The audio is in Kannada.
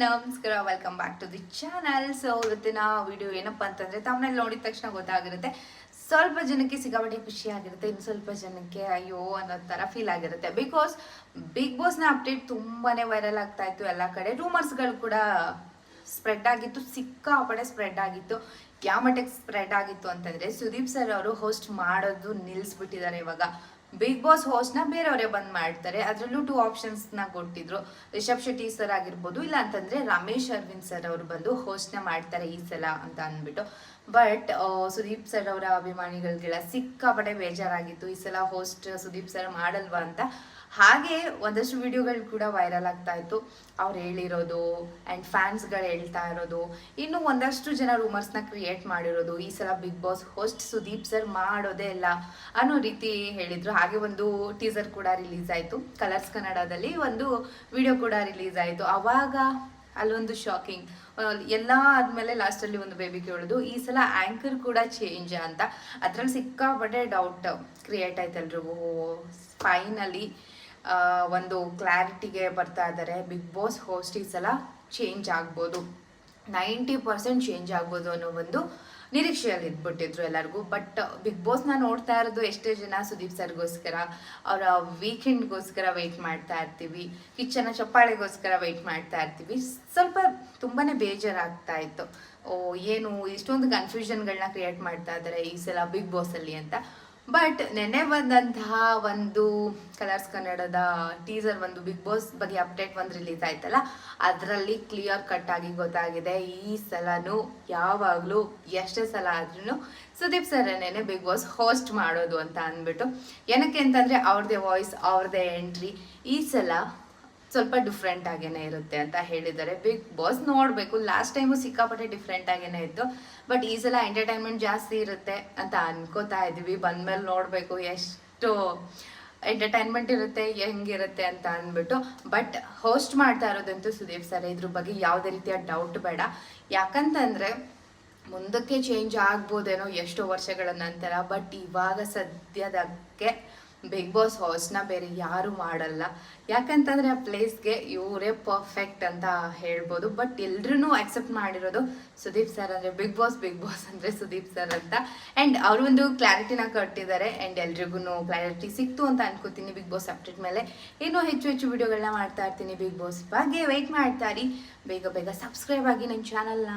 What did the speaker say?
ನಮಸ್ಕಾರ, welcome back to the channel. So ಇವತ್ತಿನ ವಿಡಿಯೋ ಏನಪ್ಪ ಅಂತಂದರೆ ತಮ್ಮನಲ್ಲಿ ನೋಡಿದ ತಕ್ಷಣ ಗೊತ್ತಾಗಿರುತ್ತೆ. ಸ್ವಲ್ಪ ಜನಕ್ಕೆ ಸಿಕ್ಕಾಪಟ್ಟೆ ಖುಷಿ ಆಗಿರುತ್ತೆ, ಇನ್ನು ಸ್ವಲ್ಪ ಜನಕ್ಕೆ ಅಯ್ಯೋ ಅನ್ನೋ ಥರ ಫೀಲ್ ಆಗಿರುತ್ತೆ. ಬಿಕಾಸ್ ಬಿಗ್ ಬಾಸ್ನ ಅಪ್ಡೇಟ್ ತುಂಬಾ ವೈರಲ್ ಆಗ್ತಾ ಇತ್ತು. ಎಲ್ಲ ಕಡೆ ರೂಮರ್ಸ್ಗಳು ಕೂಡ ಸ್ಪ್ರೆಡ್ ಆಗಿತ್ತು, ಸಿಕ್ಕಾಪಟ್ಟೆ ಸ್ಪ್ರೆಡ್ ಆಗಿತ್ತು. ಯಾವ ಮಟ್ಟಕ್ಕೆ ಸ್ಪ್ರೆಡ್ ಆಗಿತ್ತು ಅಂತಂದರೆ ಸುದೀಪ್ ಸರ್ ಅವರು ಹೋಸ್ಟ್ ಮಾಡೋದು ನಿಲ್ಲಿಸ್ಬಿಟ್ಟಿದ್ದಾರೆ. ಇವಾಗ ಬಿಗ್ ಬಾಸ್ ಹೋಸ್ಟ್ನ ಬೇರೆಯವರೇ ಬಂದ್ ಮಾಡ್ತಾರೆ. ಅದರಲ್ಲೂ 2 ಆಪ್ಷನ್ಸ್ನ ಕೊಟ್ಟಿದ್ರು. ರಿಷಬ್ ಶೆಟ್ಟಿ ಸರ್ ಆಗಿರ್ಬೋದು, ಇಲ್ಲ ಅಂತಂದರೆ ರಮೇಶ್ ಅರವಿಂದ್ ಸರ್ ಅವರು ಬಂದು ಹೋಸ್ಟ್ನ ಮಾಡ್ತಾರೆ ಈ ಸಲ ಅಂತ ಅಂದ್ಬಿಟ್ಟು. ಬಟ್ ಸುದೀಪ್ ಸರ್ ಅವರ ಅಭಿಮಾನಿಗಳಿಗೆಲ್ಲ ಸಿಕ್ಕಾಪಟ್ಟೆ ಬೇಜಾರಾಗಿತ್ತು, ಈ ಸಲ ಹೋಸ್ಟ್ ಸುದೀಪ್ ಸರ್ ಮಾಡಲ್ವಾ ಅಂತ. ಹಾಗೆ ಒಂದಷ್ಟು ವಿಡಿಯೋಗಳು ಕೂಡ ವೈರಲ್ ಆಗ್ತಾ ಇತ್ತು, ಅವ್ರು ಹೇಳಿರೋದು ಆ್ಯಂಡ್ ಫ್ಯಾನ್ಸ್ಗಳು ಹೇಳ್ತಾ ಇರೋದು. ಇನ್ನು ಒಂದಷ್ಟು ಜನ ರೂಮರ್ಸ್ನ ಕ್ರಿಯೇಟ್ ಮಾಡಿರೋದು, ಈ ಸಲ Bigg Boss host Sudeep sir ಮಾಡೋದೇ ಇಲ್ಲ ಅನ್ನೋ ರೀತಿ ಹೇಳಿದರು. ಹಾಗೆ ಒಂದು ಟೀಸರ್ ಕೂಡ ರಿಲೀಸ್ ಆಯಿತು, ಕಲರ್ಸ್ ಕನ್ನಡದಲ್ಲಿ ಒಂದು ವಿಡಿಯೋ ಕೂಡ ರಿಲೀಸ್ ಆಯಿತು. ಆವಾಗ ಅಲ್ಲೊಂದು ಶಾಕಿಂಗ್ ಎಲ್ಲ ಆದಮೇಲೆ ಲಾಸ್ಟಲ್ಲಿ ಒಂದು ಬೇಬಿ ಕೇಳೋದು, ಈ ಸಲ ಆ್ಯಂಕರ್ ಕೂಡ ಚೇಂಜ್ ಅಂತ. ಅದರಲ್ಲಿ ಸಿಕ್ಕಾಪಟ್ಟೆ ಡೌಟ್ ಕ್ರಿಯೇಟ್ ಆಯ್ತು ಎಲ್ರಿಗೂ. ಫೈನಲಿ ಒಂದು ಕ್ಲಾರಿಟಿಗೆ ಬರ್ತಾ ಇದ್ದಾರೆ. ಬಿಗ್ ಬಾಸ್ ಹೋಸ್ಟ್ ಈ ಸಲ ಚೇಂಜ್ ಆಗ್ಬೋದು, 90% ಚೇಂಜ್ ಆಗ್ಬೋದು ಅನ್ನೋ ಒಂದು ನಿರೀಕ್ಷೆಯಲ್ಲಿ ಇದ್ಬಿಟ್ಟಿದ್ರು ಎಲ್ಲರಿಗೂ. ಬಟ್ ಬಿಗ್ ಬಾಸ್ನ ನೋಡ್ತಾ ಇರೋದು ಎಷ್ಟೇ ಜನ ಸುದೀಪ್ ಸರ್ಗೋಸ್ಕರ, ಅವರ ವೀಕೆಂಡ್ಗೋಸ್ಕರ ವೆಯ್ಟ್ ಮಾಡ್ತಾ ಇರ್ತೀವಿ, ಕಿಚ್ಚನ ಚಪ್ಪಾಳೆಗೋಸ್ಕರ ವೆಯ್ಟ್ ಮಾಡ್ತಾ ಇರ್ತೀವಿ. ಸ್ವಲ್ಪ ತುಂಬಾ ಬೇಜಾರಾಗ್ತಾ ಇತ್ತು, ಏನು ಇಷ್ಟೊಂದು ಕನ್ಫ್ಯೂಷನ್ಗಳನ್ನ ಕ್ರಿಯೇಟ್ ಮಾಡ್ತಾ ಇದ್ದಾರೆ ಈ ಸಲ ಬಿಗ್ ಬಾಸಲ್ಲಿ ಅಂತ. ಬಟ್ ನೆನ್ನೆ ಬಂದಂತಹ ಒಂದು ಕಲರ್ಸ್ ಕನ್ನಡದ ಟೀಸರ್, ಒಂದು ಬಿಗ್ ಬಾಸ್ ಬಗ್ಗೆ ಅಪ್ಡೇಟ್ ಒಂದು ರಿಲೀಸ್ ಆಯ್ತಲ್ಲ, ಅದರಲ್ಲಿ ಕ್ಲಿಯರ್ ಕಟ್ ಆಗಿ ಗೊತ್ತಾಗಿದೆ ಈ ಸಲನೂ ಯಾವಾಗಲೂ ಎಷ್ಟೇ ಸಲ ಆದ್ರೂ ಸುದೀಪ್ ಸರನ್ನೇ ಬಿಗ್ ಬಾಸ್ ಹೋಸ್ಟ್ ಮಾಡೋದು ಅಂತ ಅಂದ್ಬಿಟ್ಟು. ಏನಕ್ಕೆ ಅಂತಂದರೆ ಅವ್ರದ್ದೇ ವಾಯ್ಸ್, ಅವ್ರದ್ದೇ ಎಂಟ್ರಿ ಈ ಸಲ ಸ್ವಲ್ಪ ಡಿಫ್ರೆಂಟ್ ಆಗೇನೆ ಇರುತ್ತೆ ಅಂತ ಹೇಳಿದ್ದಾರೆ. ಬಿಗ್ ಬಾಸ್ ನೋಡಬೇಕು, ಲಾಸ್ಟ್ ಟೈಮು ಸಿಕ್ಕಾಪಟ್ಟೆ ಡಿಫ್ರೆಂಟ್ ಆಗೇನೆ ಇತ್ತು. ಬಟ್ ಈ ಸಲ ಎಂಟರ್ಟೈನ್ಮೆಂಟ್ ಜಾಸ್ತಿ ಇರುತ್ತೆ ಅಂತ ಅನ್ಕೋತಾ ಇದ್ದೀವಿ. ಬಂದ್ಮೇಲೆ ನೋಡಬೇಕು ಎಷ್ಟು ಎಂಟರ್ಟೈನ್ಮೆಂಟ್ ಇರುತ್ತೆ, ಹೆಂಗಿರುತ್ತೆ ಅಂತ ಅಂದ್ಬಿಟ್ಟು. ಬಟ್ ಹೋಸ್ಟ್ ಮಾಡ್ತಾ ಇರೋದಂತೂ ಸುದೀಪ್ ಸರ್, ಇದ್ರ ಬಗ್ಗೆ ಯಾವುದೇ ರೀತಿಯ ಡೌಟ್ ಬೇಡ. ಯಾಕಂತಂದರೆ ಮುಂದಕ್ಕೆ ಚೇಂಜ್ ಆಗ್ಬೋದೇನೋ ಎಷ್ಟೋ ವರ್ಷಗಳ ನಂತರ, ಬಟ್ ಇವಾಗ ಸದ್ಯದಕ್ಕೆ ಬಿಗ್ ಬಾಸ್ ಹೌಸ್ನ ಬೇರೆ ಯಾರು ಮಾಡಲ್ಲ. ಯಾಕಂತಂದರೆ ಆ ಪ್ಲೇಸ್ಗೆ ಇವರೇ ಪರ್ಫೆಕ್ಟ್ ಅಂತ ಹೇಳ್ಬೋದು. ಬಟ್ ಎಲ್ರೂ ಅಕ್ಸೆಪ್ಟ್ ಮಾಡಿರೋದು ಸುದೀಪ್ ಸರ್ ಅಂದರೆ ಬಿಗ್ ಬಾಸ್ ಅಂದರೆ ಸುದೀಪ್ ಸರ್ ಅಂತ. ಆ್ಯಂಡ್ ಅವರು ಒಂದು ಕ್ಲಾರಿಟಿನ ಕೊಟ್ಟಿದ್ದಾರೆ, ಆ್ಯಂಡ್ ಎಲ್ರಿಗೂ ಕ್ಲಾರಿಟಿ ಸಿಕ್ತು ಅಂತ ಅನ್ಕೋತೀನಿ ಬಿಗ್ ಬಾಸ್ ಅಪ್ಡೇಟ್ ಮೇಲೆ. ಇನ್ನೂ ಹೆಚ್ಚು ವಿಡಿಯೋಗಳನ್ನ ಮಾಡ್ತಾ ಇರ್ತೀನಿ ಬಿಗ್ ಬಾಸ್ ಬಗ್ಗೆ. ವೆಯ್ಟ್ ಮಾಡ್ತಾ ಇರಿ, ಬೇಗ ಸಬ್ಸ್ಕ್ರೈಬ್ ಆಗಿ ನನ್ನ ಚಾನಲ್ನ.